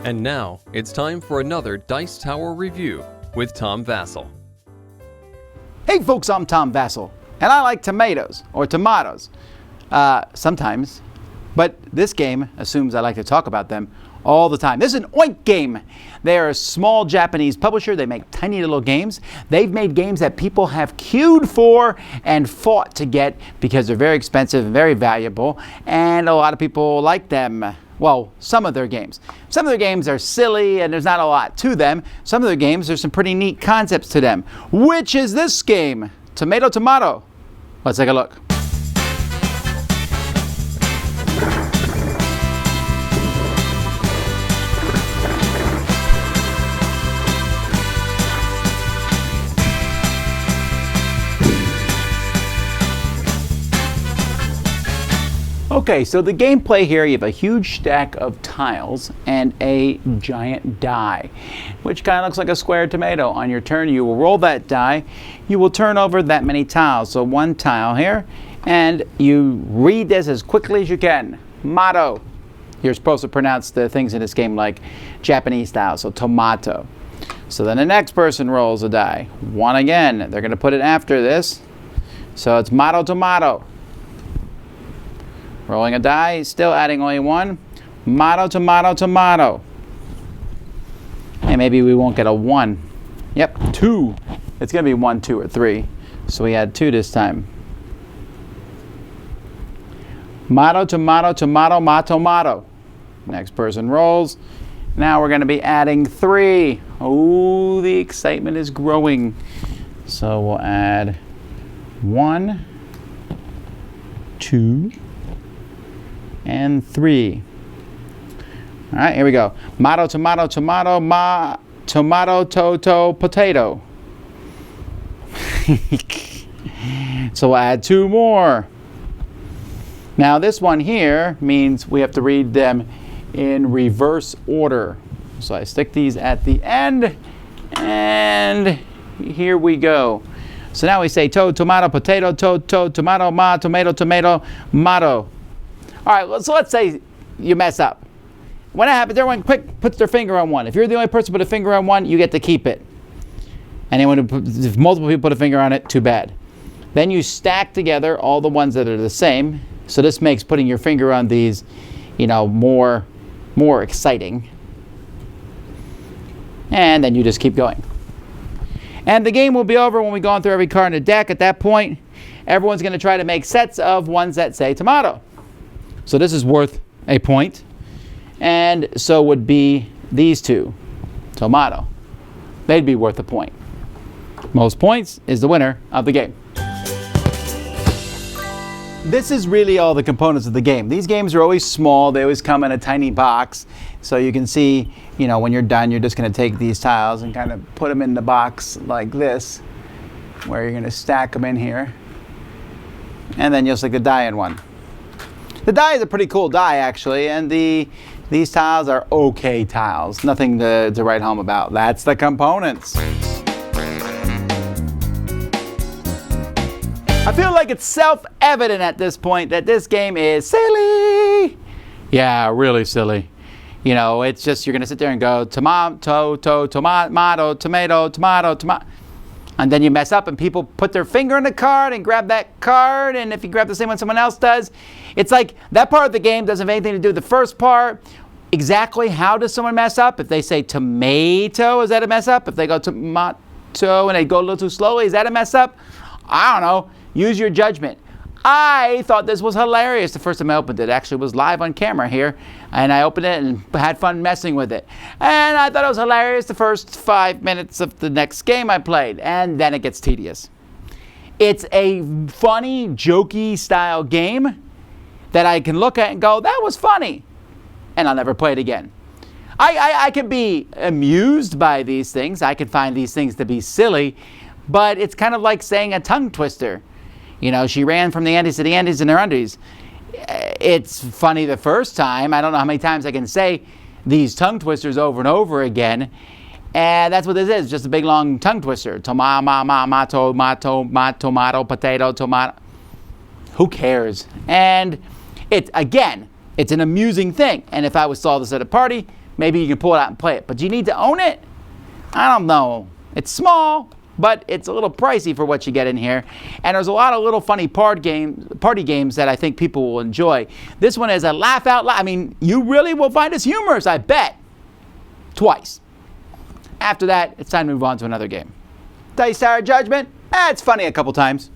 And now, it's time for another Dice Tower review with Tom Vasel. Hey folks, I'm Tom Vasel, and I like tomatoes, or tomatoes, sometimes. But this game assumes I like to talk about them all the time. This is an Oink Game. They're a small Japanese publisher. They make tiny little games. They've made games that people have queued for and fought to get because they're very expensive and very valuable, and a lot of people like them. Well, some of their games. Some of their games are silly and there's not a lot to them. Some of their games, there's some pretty neat concepts to them. Which is this game? TomaTomato. Let's take a look. Okay, so the gameplay here, you have a huge stack of tiles and a giant die, which kind of looks like a square tomato. On your turn, you will roll that die. You will turn over that many tiles. So one tile here, and you read this as quickly as you can. Motto. You're supposed to pronounce the things in this game like Japanese style, so tomato. So then the next person rolls a die. One again. They're going to put it after this. So it's motto tomato. Rolling a die, still adding only one. Tomato. And maybe we won't get a 1. Yep, 2. It's going to be 1, 2, or 3. So we add 2 this time. Tomato. Next person rolls. Now we're going to be adding 3. Oh, the excitement is growing. So we'll add 1, 2, and 3. All right, here we go. Tomato, potato. So we'll add 2 more. Now this one here means we have to read them in reverse order. So I stick these at the end, and here we go. So now we say tomato, potato, tomato, tomato, motto. All right, so let's say you mess up. When it happens, everyone quick puts their finger on one. If you're the only person to put a finger on one, you get to keep it. If multiple people put a finger on it, too bad. Then you stack together all the ones that are the same. So this makes putting your finger on these, more exciting. And then you just keep going. And the game will be over when we go through every card in the deck. At that point, everyone's going to try to make sets of ones that say tomato. So this is worth a point, and so would be these two, tomato. They'd be worth a point. Most points is the winner of the game. This is really all the components of the game. These games are always small. They always come in a tiny box. So you can see, when you're done, you're just going to take these tiles and kind of put them in the box like this, where you're going to stack them in here. And then you'll stick the die in one. The die is a pretty cool die, actually, and these tiles are okay tiles. Nothing to write home about. That's the components. I feel like it's self-evident at this point that this game is silly. Yeah, really silly. It's just you're going to sit there and go, tomato, tomato. And then you mess up and people put their finger in the card and grab that card, and if you grab the same one someone else does, it's like that part of the game doesn't have anything to do with the first part. Exactly how does someone mess up? If they say tomato, is that a mess up? If they go tomato and they go a little too slowly, is that a mess up? I don't know. Use your judgment. I thought this was hilarious the first time I opened it. Actually, it was live on camera here, and I opened it and had fun messing with it. And I thought it was hilarious the first 5 minutes of the next game I played, and then it gets tedious. It's a funny, jokey style game that I can look at and go, that was funny, and I'll never play it again. I can be amused by these things. I can find these things to be silly, but it's kind of like saying a tongue twister. She ran from the Andes to the Andes in her undies. It's funny the first time. I don't know how many times I can say these tongue twisters over and over again. And that's what this is, just a big long tongue twister. Tomato, potato, tomato. Who cares? And it's an amusing thing. And if I saw this at a party, maybe you can pull it out and play it. But do you need to own it? I don't know. It's small, but it's a little pricey for what you get in here. And there's a lot of little funny party games that I think people will enjoy. This one is a laugh out loud. I mean, you really will find this humorous, I bet. Twice. After that, it's time to move on to another game. Dice Tower Judgment, it's funny a couple times.